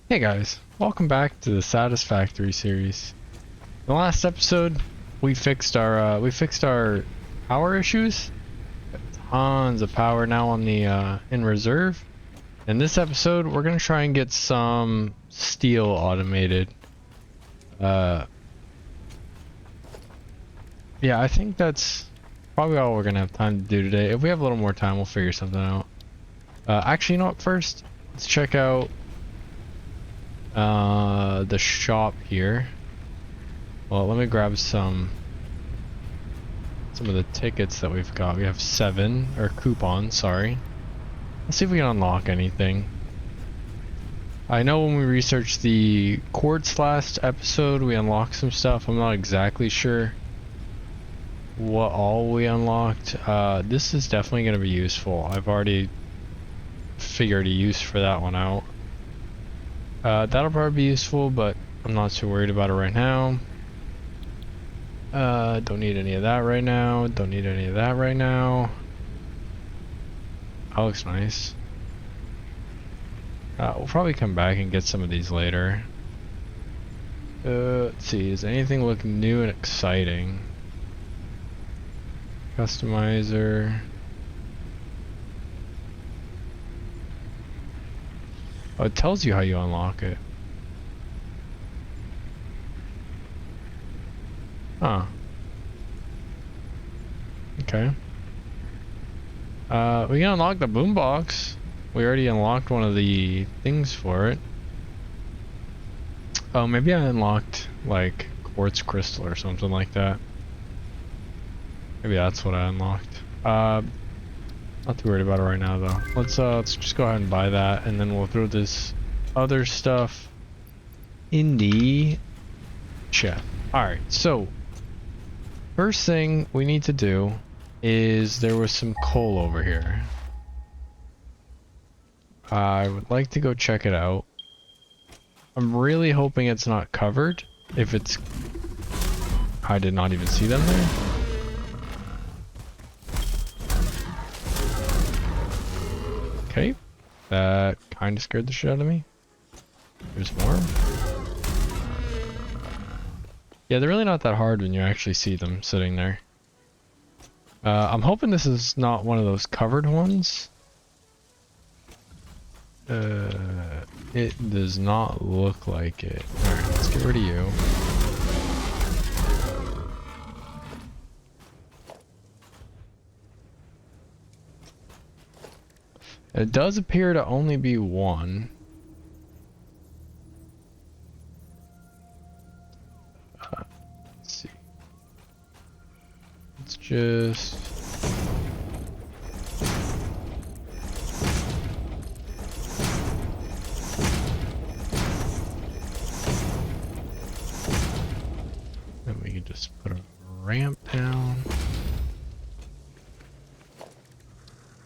Hey guys, welcome back to the Satisfactory series. In the last episode, we fixed our power issues. Got tons of power now on the in reserve. In this episode, we're gonna try and get some steel automated. Uh, yeah, I think that's probably all we're gonna have time to do today. If we have a little more time, we'll figure something out. Actually, you know what? First, let's check out the shop here. Well, let me grab some of the tickets that we've got. We have 7 or coupons, sorry. Let's see if we can unlock anything. I know when we researched the quartz last episode, we unlocked some stuff. I'm not exactly sure what all we unlocked. This is definitely going to be useful. I've already figured a use for that one out. That'll probably be useful, but I'm not too worried about it right now. Don't need any of that right now. Don't need any of that right now. That looks nice. We'll probably come back and get some of these later. Let's see, does anything look new and exciting? Customizer. Oh, it tells you how you unlock it. Huh. Okay. We can unlock the boombox. We already unlocked one of the things for it. Oh, maybe I unlocked like quartz crystal or something like that. Maybe that's what I unlocked. Not too worried about it right now though. Let's just go ahead and buy that, and then we'll throw this other stuff in the chest. Alright, so first thing we need to do is there was some coal over here. I would like to go check it out. I'm really hoping it's not covered. If it's... I did not even see them there. Okay. That kind of scared the shit out of me. There's more. Yeah, they're really not that hard when you actually see them sitting there. I'm hoping this is not one of those covered ones. It does not look like it. Alright, let's get rid of you. It does appear to only be one. Let's see. Let's just... Then we can just put a ramp down.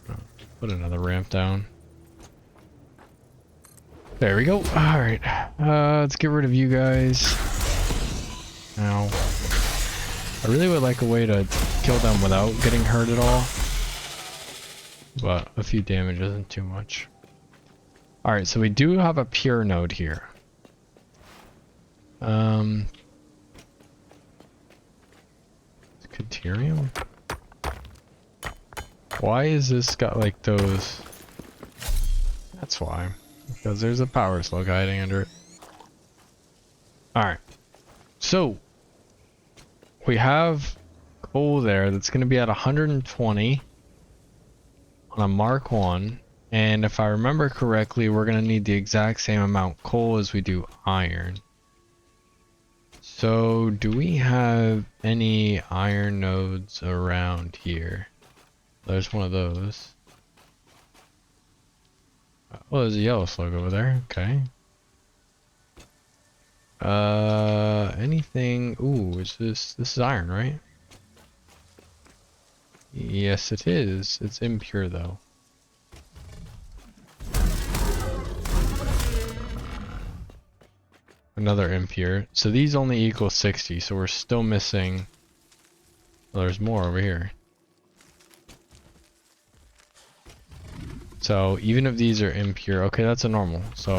Oh, put another ramp down. There we go. Alright. Let's get rid of you guys. Now, I really would like a way to kill them without getting hurt at all. But a few damage isn't too much. Alright, so we do have a pure node here. Caterium? Why is this got like those? That's why. Because there's a power slug hiding under it. Alright. So, we have coal there that's going to be at 120 on a Mark 1. And if I remember correctly, we're going to need the exact same amount coal as we do iron. So, do we have any iron nodes around here? There's one of those. Oh, there's a yellow slug over there. Okay. Anything? Ooh, is this is iron, right? Yes, it is. It's impure though. Another impure. So these only equal 60, so we're still missing... Well, there's more over here. So even if these are impure, okay, that's a normal. So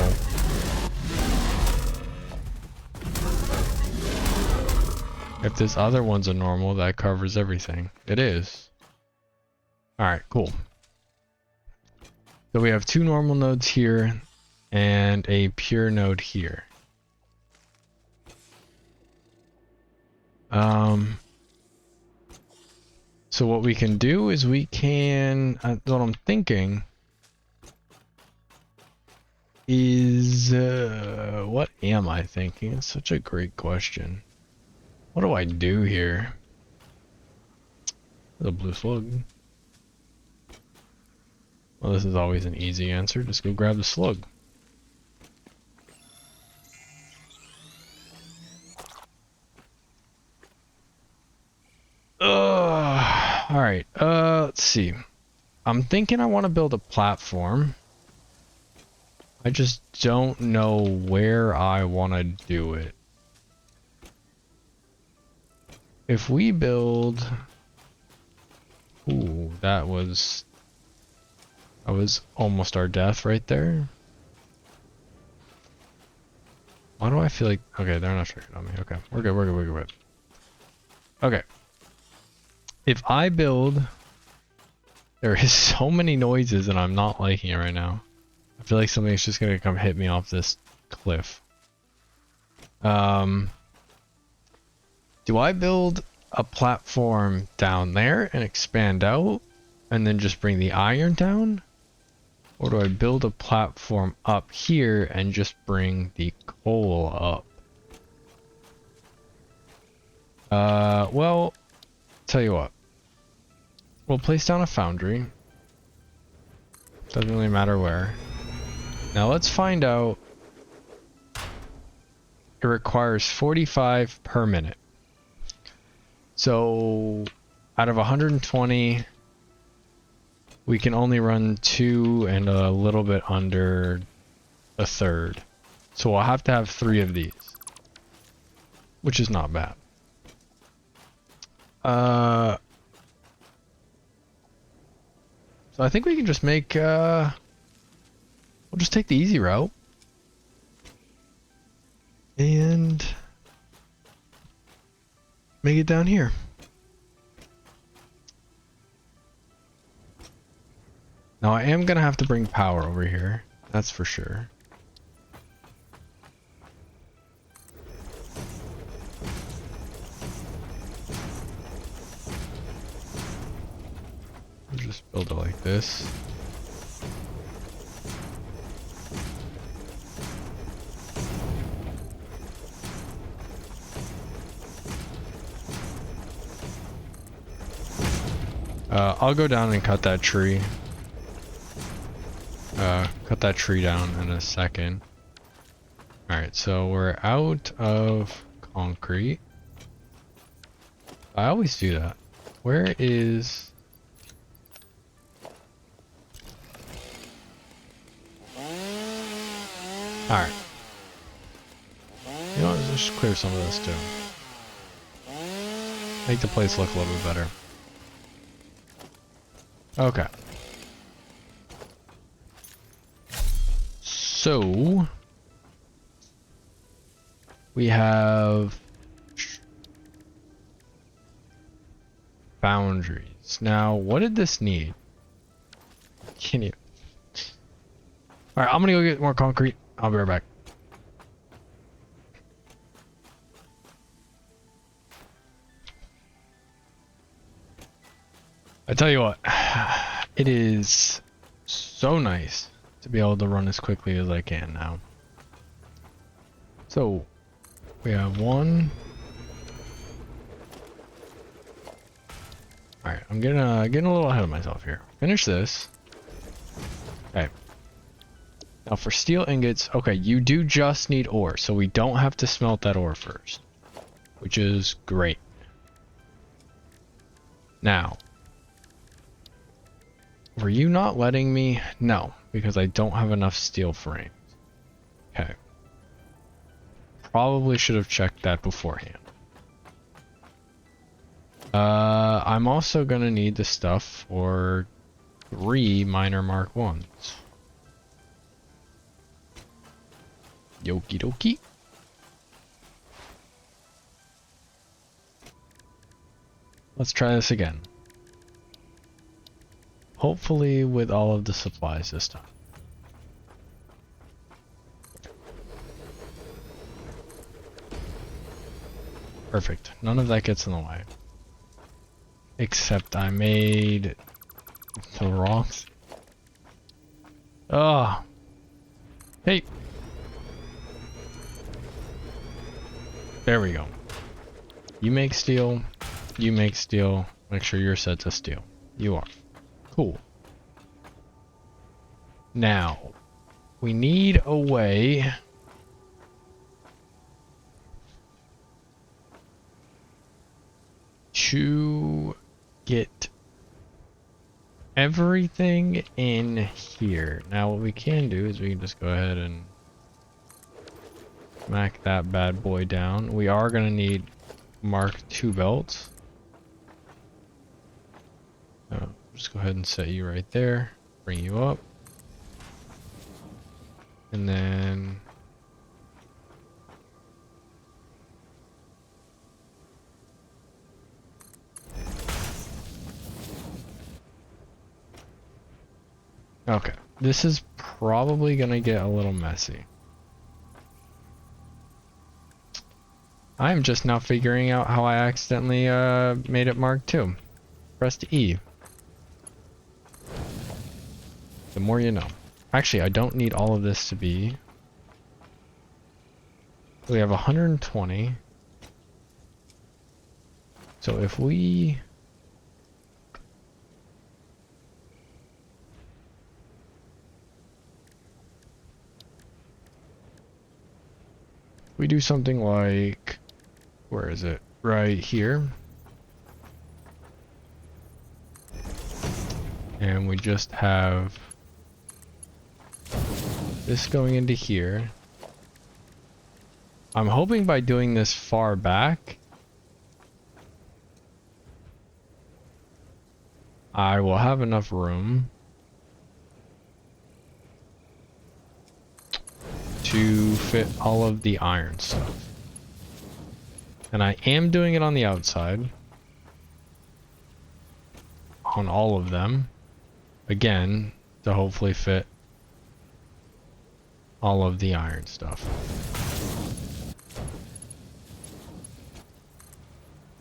If this other one's a normal, that covers everything. It is. Alright, cool. So we have 2 normal nodes here and a pure node here. So what we can do is we can, what I'm thinking is, what am I thinking? It's such a great question. What do I do here? The blue slug. Well, this is always an easy answer. Just go grab the slug. Alright, let's see. I'm thinking I want to build a platform. I just don't know where I want to do it. If we build... Ooh, that was almost our death right there. Why do I feel like... Okay, they're not triggered on me. Okay, we're good, we're good, we're good, we're good. Okay. If I build... There is so many noises and I'm not liking it right now. I feel like something's just gonna come hit me off this cliff. Do I build a platform down there and expand out and then just bring the iron down? Or do I build a platform up here and just bring the coal up? Well, tell you what. We'll place down a foundry. Doesn't really matter where. Now let's find out. It requires 45 per minute. So out of 120, we can only run 2 and a little bit under a third. So I'll have to have 3 of these, which is not bad. So I think we can just make, we'll just take the easy route. And make it down here. Now I am gonna have to bring power over here, that's for sure. We'll just build it like this. I'll go down and cut that tree. Cut that tree down in a second. Alright, so we're out of concrete. I always do that. Where is... Alright. You know what, let's just clear some of this too. Make the place look a little bit better. Okay. So we have boundaries. Now, what did this need? Can you? All right, I'm gonna go get more concrete. I'll be right back. I tell you what, it is so nice to be able to run as quickly as I can now. So we have 1. All right, I'm getting a little ahead of myself here. Finish this. Okay. Now for steel ingots, okay, you do just need ore, so we don't have to smelt that ore first, which is great. Now, were you not letting me? No, because I don't have enough steel frames. Okay. Probably should have checked that beforehand. I'm also gonna need the stuff for 3 miner Mark 1s. Yoki dokie. let's try this again. Hopefully with all of the supplies this time. Perfect. None of that gets in the way. Except I made the wrong. Oh. Hey. There we go. You make steel. You make steel. Make sure you're set to steel. You are. Cool. Now, we need a way to get everything in here. Now what we can do is we can just go ahead and smack that bad boy down. We are going to need Mark II belts. Just go ahead and set you right there. Bring you up. And then okay, this is probably gonna get a little messy. I'm just now figuring out how I accidentally made it Mark II. Pressed E. The more you know. Actually, I don't need all of this to be. We have 120. So if we do something like, where is it? Right here. And we just have this going into here. I'm hoping by doing this far back, I will have enough room to fit all of the iron stuff. And I am doing it on the outside. On all of them. Again, to hopefully fit all of the iron stuff.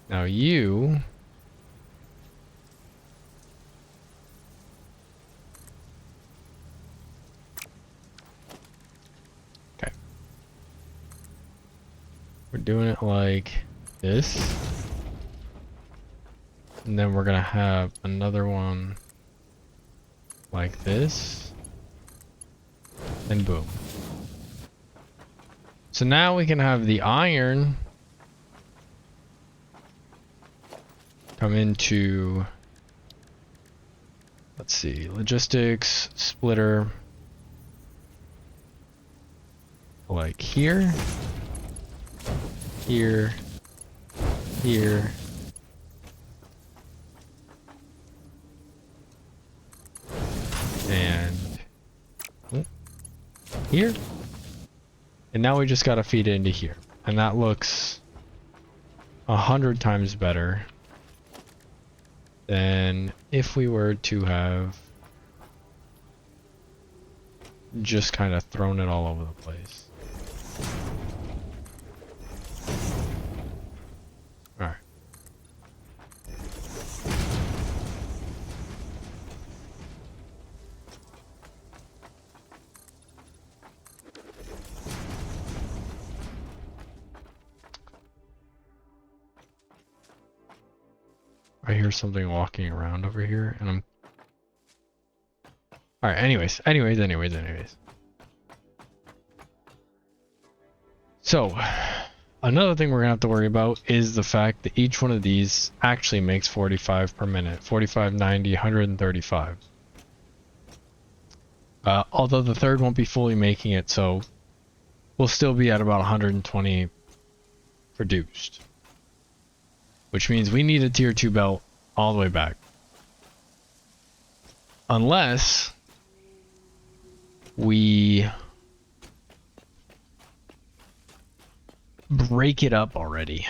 Now you okay. We're doing it like this. And then we're gonna have another one like this. And boom. So now we can have the iron come into, let's see, logistics, splitter, like here, here, here, and here. And now we just gotta feed it into here. And that looks 100 times better than if we were to have just kind of thrown it all over the place. Alright. I hear something walking around over here, and I'm... Alright, anyways. So, another thing we're gonna have to worry about is the fact that each one of these actually makes 45 per minute. 45, 90, 135. Although the third won't be fully making it, so we'll still be at about 120 produced. Which means we need a tier 2 belt all the way back. Unless we break it up already.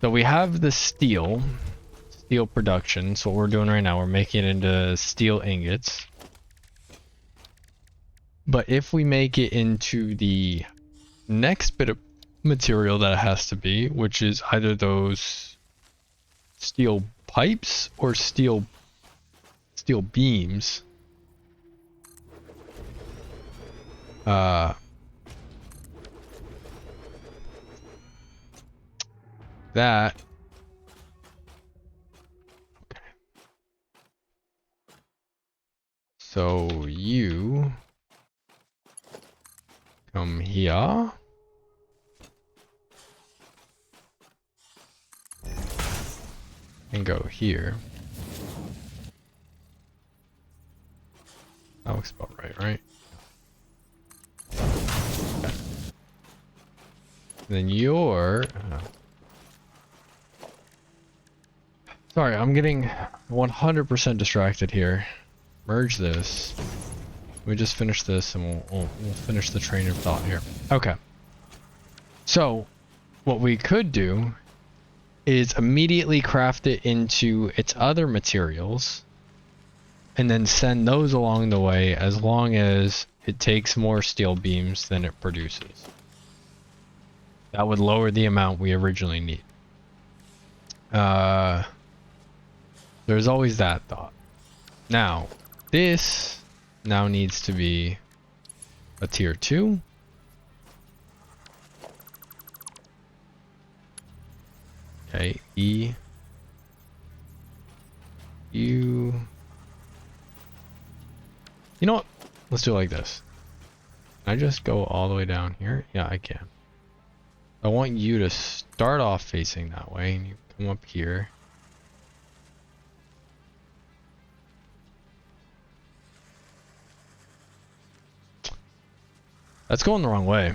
So we have the steel production. So what we're doing right now, we're making it into steel ingots. But if we make it into the next bit of material that it has to be, which is either those steel pipes or steel beams, that okay. So you come here and go here. That looks about right? Okay. Then you're sorry, I'm getting 100% distracted here. Merge this. We just finish this and we'll finish the train of thought here. Okay. So, what we could do is immediately craft it into its other materials and then send those along the way as long as it takes more steel beams than it produces. That would lower the amount we originally need. There's always that thought. Now, this now needs to be a tier 2. Okay, E. You know what? Let's do it like this. Can I just go all the way down here? Yeah, I can. I want you to start off facing that way, and you come up here. That's going the wrong way.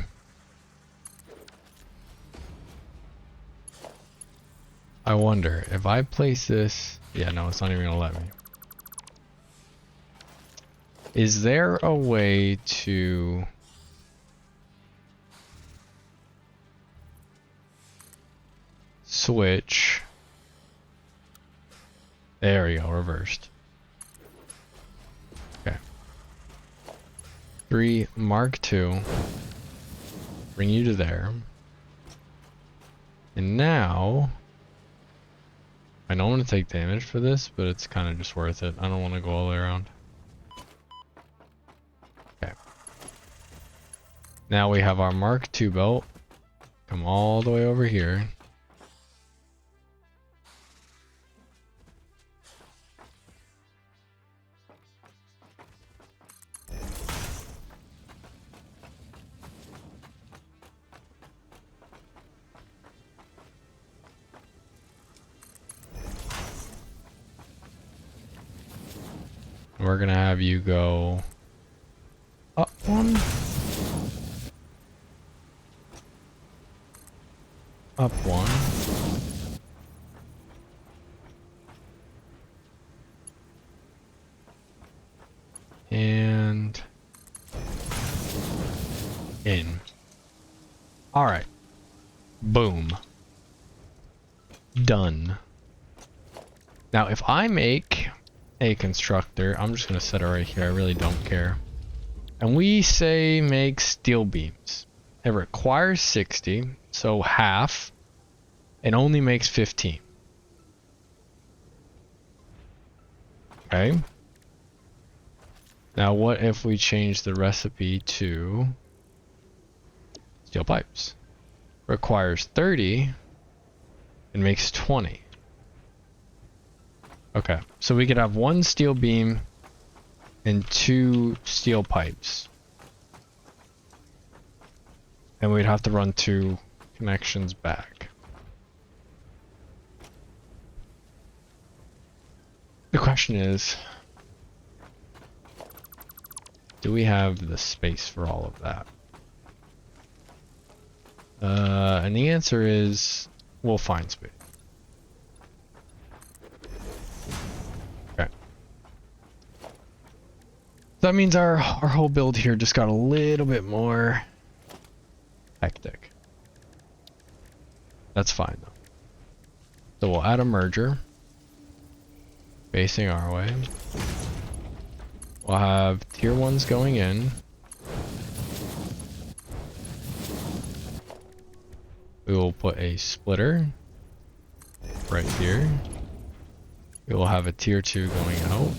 I wonder if I place this. Yeah, no, it's not even gonna let me. Is there a way to switch? There we go, reversed. Okay. 3 Mark II. Bring you to there. And now I know I'm gonna take damage for this, but it's kind of just worth it. I don't want to go all the way around. Okay. Now we have our Mark II belt. Come all the way over here. We're gonna have you go up 1, up 1, and in. All right, boom, done. Now if I make a constructor, I'm just gonna set it right here, I really don't care, and we say make steel beams, it requires 60, so half, and only makes 15. Okay, now what if we change the recipe to steel pipes? Requires 30 and makes 20. Okay, so we could have 1 steel beam and 2 steel pipes. And we'd have to run 2 connections back. The question is, do we have the space for all of that? And the answer is, we'll find space. That means our whole build here just got a little bit more hectic. That's fine though. So we'll add a merger facing our way. We'll have tier 1s going in. We will put a splitter right here. We will have a tier 2 going out.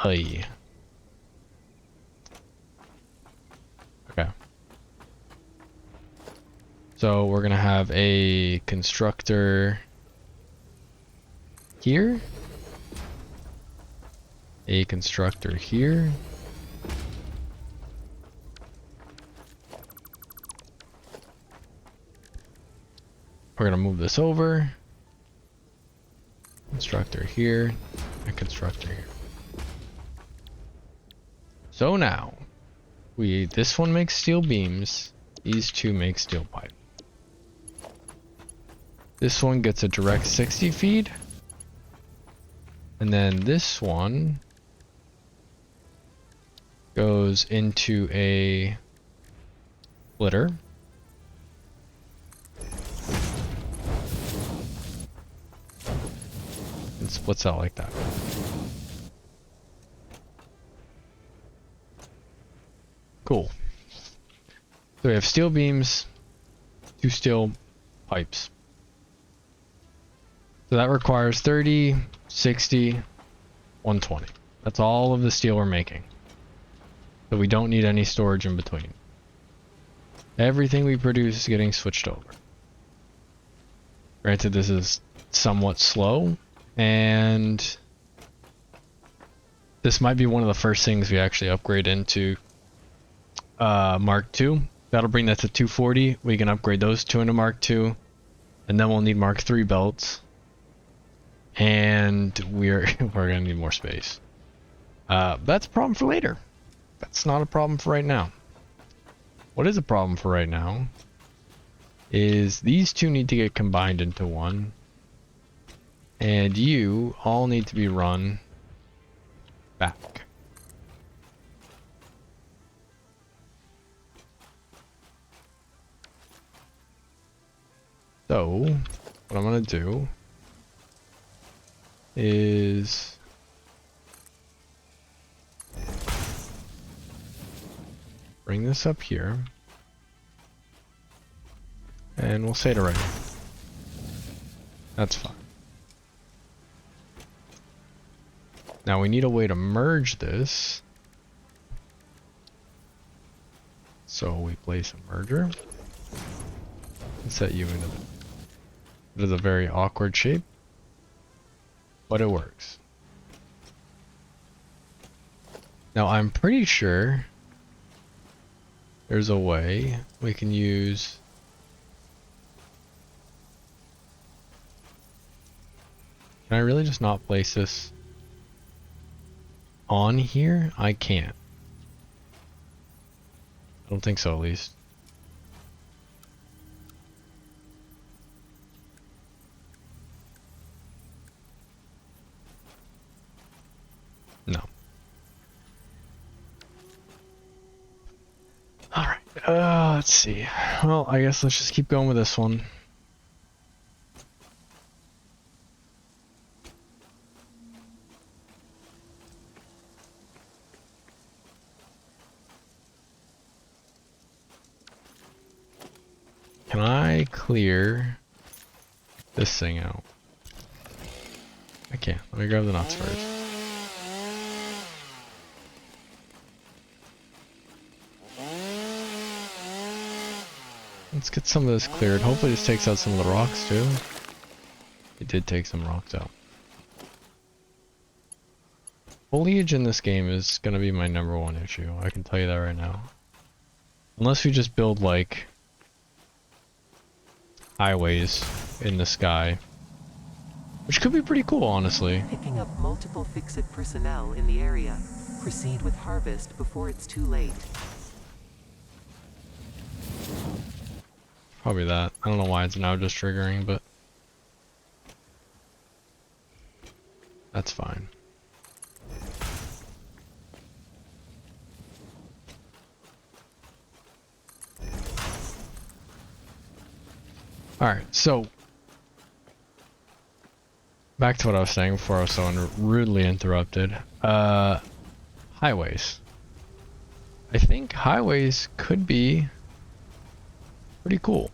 Hey. Okay. So we're gonna have a constructor here. A constructor here. We're gonna move this over. Constructor here, and constructor here. So now, this one makes steel beams, these two make steel pipe. This one gets a direct 60 feed, and then this one goes into a splitter. And splits out like that. Cool. So we have steel beams, 2 steel pipes. So that requires 30, 60, 120. That's all of the steel we're making. So we don't need any storage in between. Everything we produce is getting switched over. Granted, this is somewhat slow, and this might be one of the first things we actually upgrade into Mark II. That'll bring that to 240. We can upgrade those two into Mark II, and then we'll need Mark III belts, and we're gonna need more space. That's a problem for later. That's not a problem for right now. What is a problem for right now is these two need to get combined into one. And you all need to be run back. So, what I'm gonna do is bring this up here. And we'll say it already. That's fine. Now we need a way to merge this. So we place a merger. And set you into it is a very awkward shape, but it works. Now I'm pretty sure there's a way we can use Can I really just not place this on here? I can't. I don't think so, at least. No. Alright, let's see. Well, I guess let's just keep going with this one. Can I clear this thing out? I can't. Let me grab the nuts first. Let's get some of this cleared. Hopefully this takes out some of the rocks too. It did take some rocks out. Foliage in this game is going to be my #1 issue. I can tell you that right now. Unless we just build like highways in the sky, which could be pretty cool, honestly. Picking up multiple fix-it personnel in the area. Proceed with harvest before it's too late. Probably that. I don't know why it's now just triggering, but that's fine. Alright, so back to what I was saying before I was so rudely interrupted. Highways. I think highways could be pretty cool.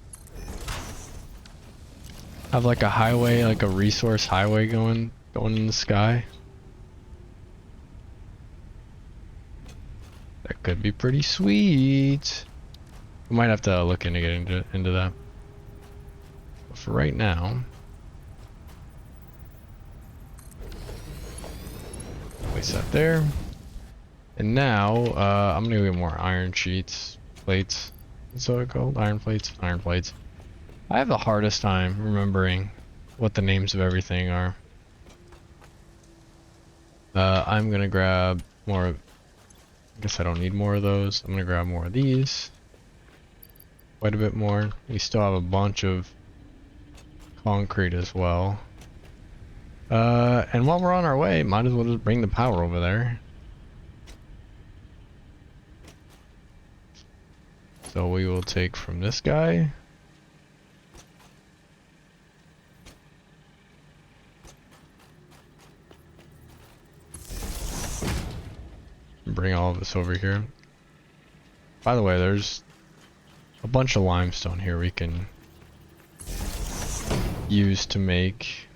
Have like a highway, like a resource highway going in the sky. That could be pretty sweet. We might have to look into getting into that. But for right now, place that there. And now, I'm gonna go get more iron sheets, plates. What's it called? Iron plates? Iron plates. I have the hardest time remembering what the names of everything are. I'm gonna grab more. I guess I don't need more of those. I'm gonna grab more of these. Quite a bit more. We still have a bunch of concrete as well. And while we're on our way, might as well just bring the power over there. So we will take from this guy. Bring all of this over here. By the way, there's a bunch of limestone here we can use to make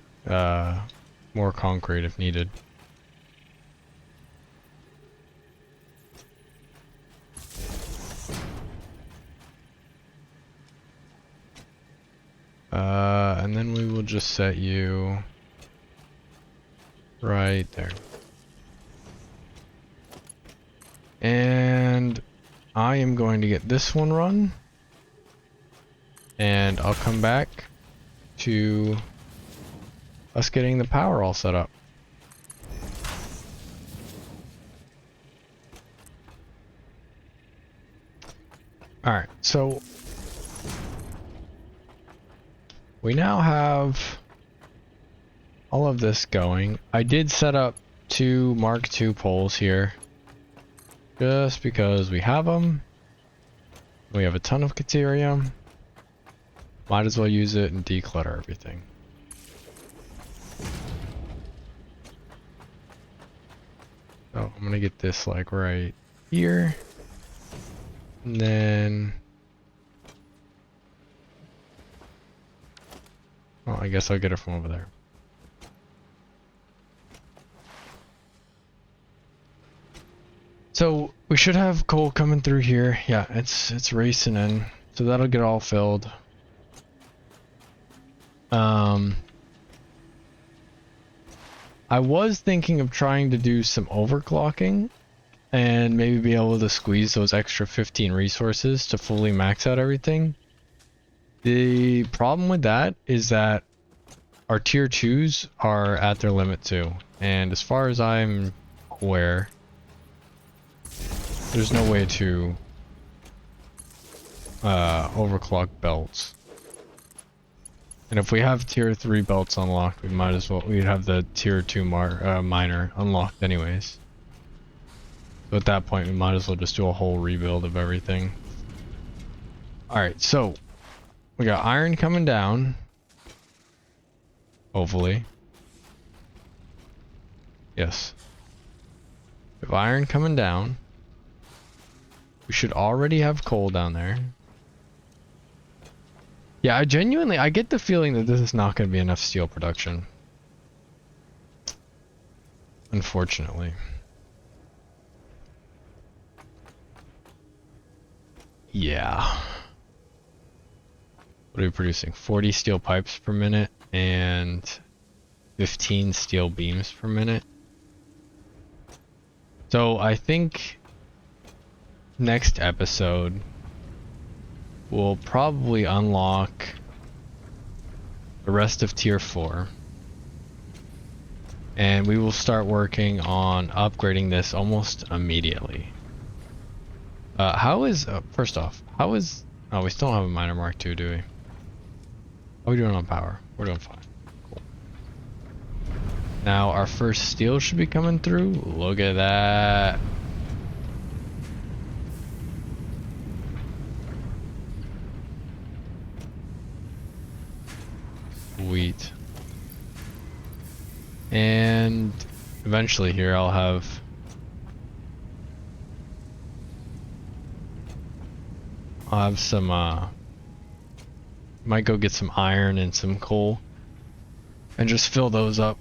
more concrete if needed. And then we will just set you right there. And I am going to get this one run. And I'll come back to us getting the power all set up. Alright, so we now have all of this going. I did set up 2 Mark II poles here. Just because we have them. We have a ton of Caterium. Might as well use it and declutter everything. So I'm gonna get this like right here. And then... well, I guess I'll get it from over there. So we should have coal coming through here. Yeah, it's racing in. So that'll get all filled. I was thinking of trying to do some overclocking and maybe be able to squeeze those extra 15 resources to fully max out everything. The problem with that is that our tier 2s are at their limit too. And as far as I'm aware, there's no way to overclock belts. And if we have tier 3 belts unlocked, we might as well, we'd have the tier 2 miner unlocked anyways. So at that point, we might as well just do a whole rebuild of everything. Alright, so we got iron coming down. Hopefully. Yes. We have iron coming down. We should already have coal down there. Yeah, I get the feeling that this is not going to be enough steel production. Unfortunately. Yeah. What are we producing? 40 steel pipes per minute and 15 steel beams per minute. So I think next episode we'll probably unlock the rest of tier 4. And we will start working on upgrading this almost immediately. First off, oh, we still don't have a miner Mark II, do we? How are we doing on power? We're doing fine. Cool. Now our first steel should be coming through. Look at that. Sweet. And eventually here I'll have some might go get some iron and some coal and just fill those up.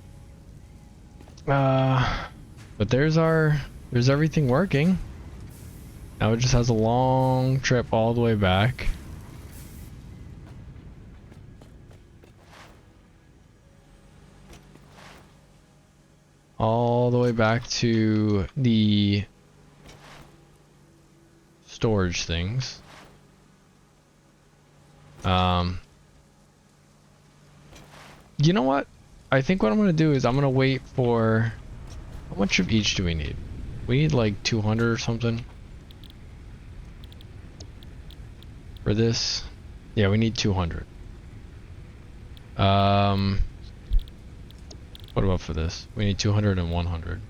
But there's everything working. Now it just has a long trip all the way back. All the way back to the storage things. You know what? I think what I'm gonna do is I'm gonna wait for... How much of each do we need? We need like 200 or something. For this? Yeah, we need 200. What about for this? We need 200 and 100.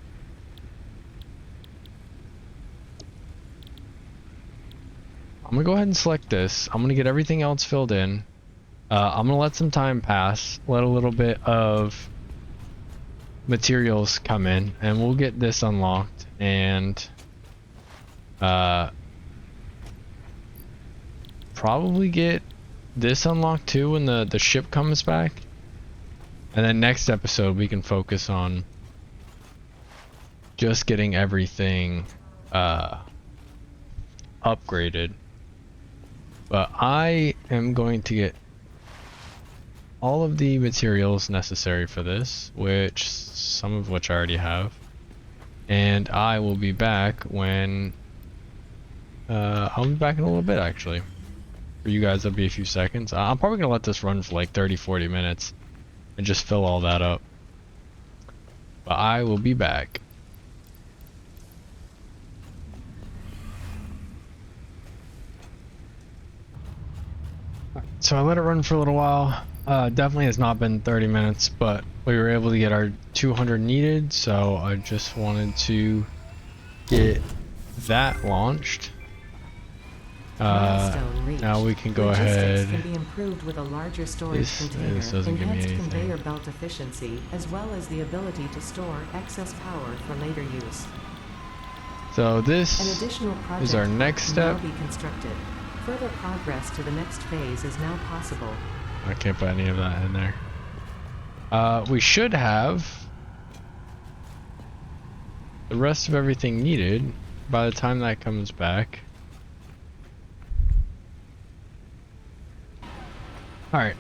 I'm gonna go ahead and select this. I'm gonna get everything else filled in. I'm gonna let some time pass, let a little bit of materials come in, and we'll get this unlocked, and probably get this unlocked too when the ship comes back. And then next episode we can focus on just getting everything upgraded. But I am going to get all of the materials necessary for this, which some of which I already have, and I will be back when I'll be back in a little bit. Actually, for you guys, that'll be a few seconds. I'm probably gonna let this run for like 30-40 minutes and just fill all that up, but I will be back. So I let it run for a little while. Definitely has not been 30 minutes, but we were able to get our 200 needed, so I just wanted to get that launched. Now we can go ahead. Can be improved with a larger storage container, this doesn't give me enhanced anything. conveyor belt efficiency, as well as the ability to store excess power for later use. So An this additional project is our next step. will now be constructed. Further progress to the next phase is now possible. I can't put any of that in there. We should have the rest of everything needed by the time that comes back. Alright,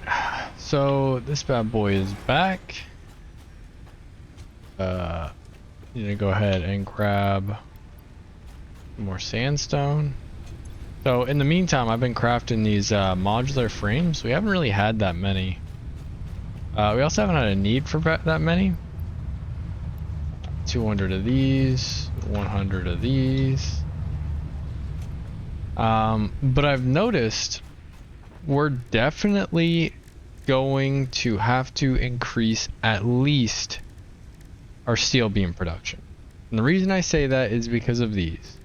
so this bad boy is back. Need to go ahead and grab more sandstone. So in the meantime, I've been crafting these modular frames. We haven't really had that many. We also haven't had a need for that many. 200 of these, 100 of these. But I've noticed we're definitely going to have to increase at least our steel beam production. And the reason I say that is because of these.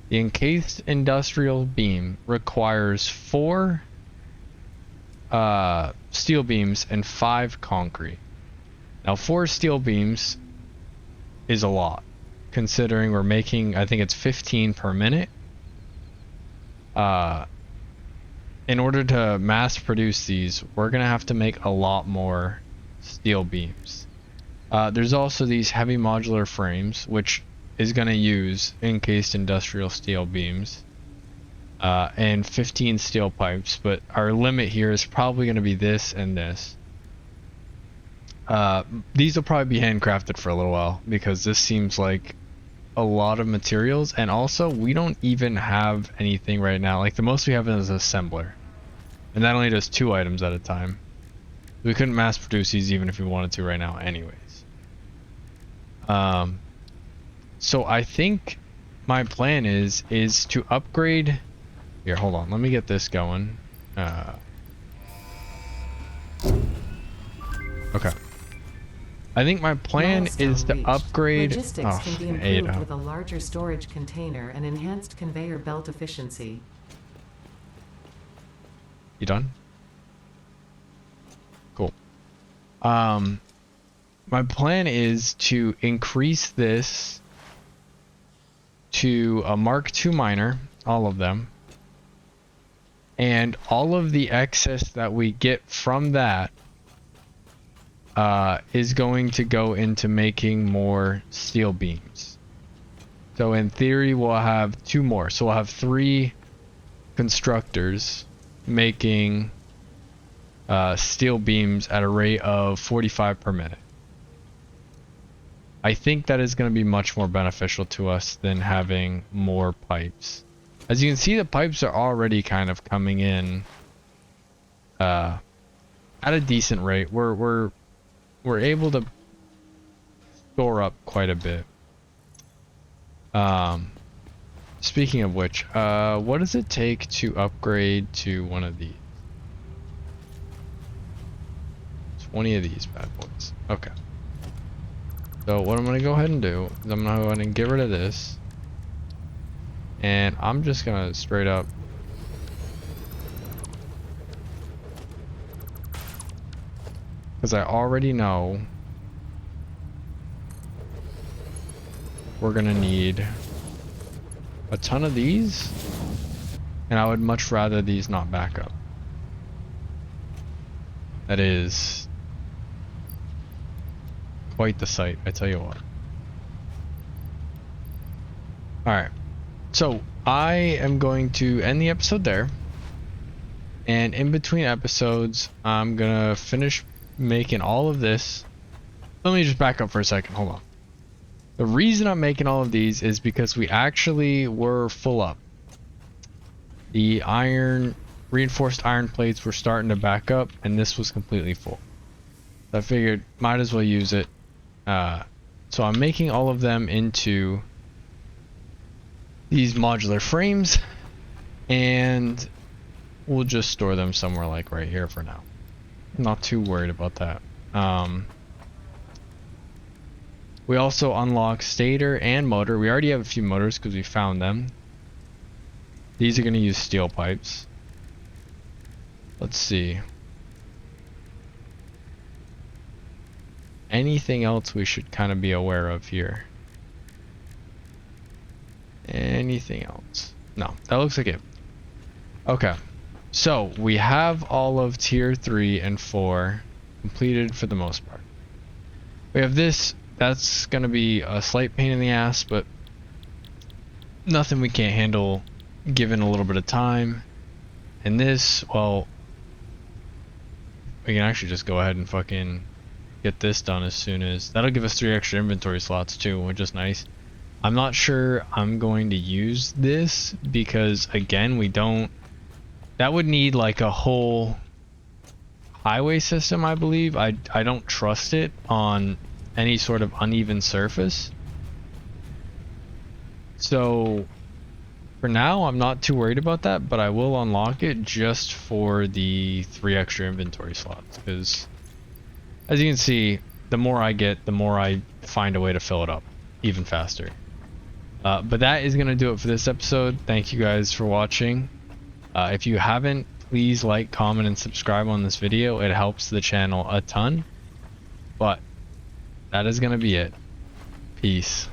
The encased industrial beam requires 4 steel beams and 5 concrete. Now 4 steel beams is a lot, considering we're making, I think it's 15 per minute. In order to mass produce these, we're gonna have to make a lot more steel beams. There's also these heavy modular frames, which is going to use encased industrial steel beams and 15 steel pipes, but our limit here is probably going to be this and this. These will probably be handcrafted for a little while because this seems like a lot of materials, and also we don't even have anything right now. Like the most we have is an assembler, and that only does 2 items at a time. We couldn't mass produce these even if we wanted to right now anyways. So I think my plan is to upgrade. Here, hold on. Let me get this going. Okay. I think my plan is to upgrade. Logistics can be improved with a larger storage container and enhanced conveyor belt efficiency. You done? Cool. My plan is to increase this to a Mark II miner, all of them. And all of the excess that we get from that is going to go into making more steel beams. So in theory, we'll have 2 more. So we'll have 3 constructors making steel beams at a rate of 45 per minute. I think that is going to be much more beneficial to us than having more pipes. As you can see, the pipes are already kind of coming in at a decent rate. We're able to store up quite a bit. Speaking of which, what does it take to upgrade to one of these? 20 of these bad boys. Okay. So what I'm going to go ahead and do is I'm going to go ahead and get rid of this. And I'm just going to straight up because I already know we're going to need a ton of these. And I would much rather these not back up. That is quite the sight, I tell you what. Alright. So, I am going to end the episode there. And in between episodes, I'm gonna finish making all of this. Let me just back up for a second. Hold on. The reason I'm making all of these is because we actually were full up. The reinforced iron plates were starting to back up, and this was completely full. So I figured, might as well use it. So I'm making all of them into these modular frames, and we'll just store them somewhere like right here for now. I'm not too worried about that. We also unlock stator and motor. We already have a few motors because we found them. These are going to use steel pipes. Let's see. Anything else we should kind of be aware of here? Anything else? No, that looks like it. Okay. So, we have all of tier 3 and 4 completed for the most part. We have this. That's going to be a slight pain in the ass, but nothing we can't handle given a little bit of time. And this, well, we can actually just go ahead and fucking get this done as soon as... That'll give us 3 extra inventory slots too, which is nice. I'm not sure I'm going to use this because, again, we don't... That would need like a whole highway system, I believe. I don't trust it on any sort of uneven surface. So for now, I'm not too worried about that, but I will unlock it just for the 3 extra inventory slots, because as you can see, the more I get, the more I find a way to fill it up even faster. But that is going to do it for this episode. Thank you guys for watching. If you haven't, please like, comment, and subscribe on this video. It helps the channel a ton. But that is going to be it. Peace.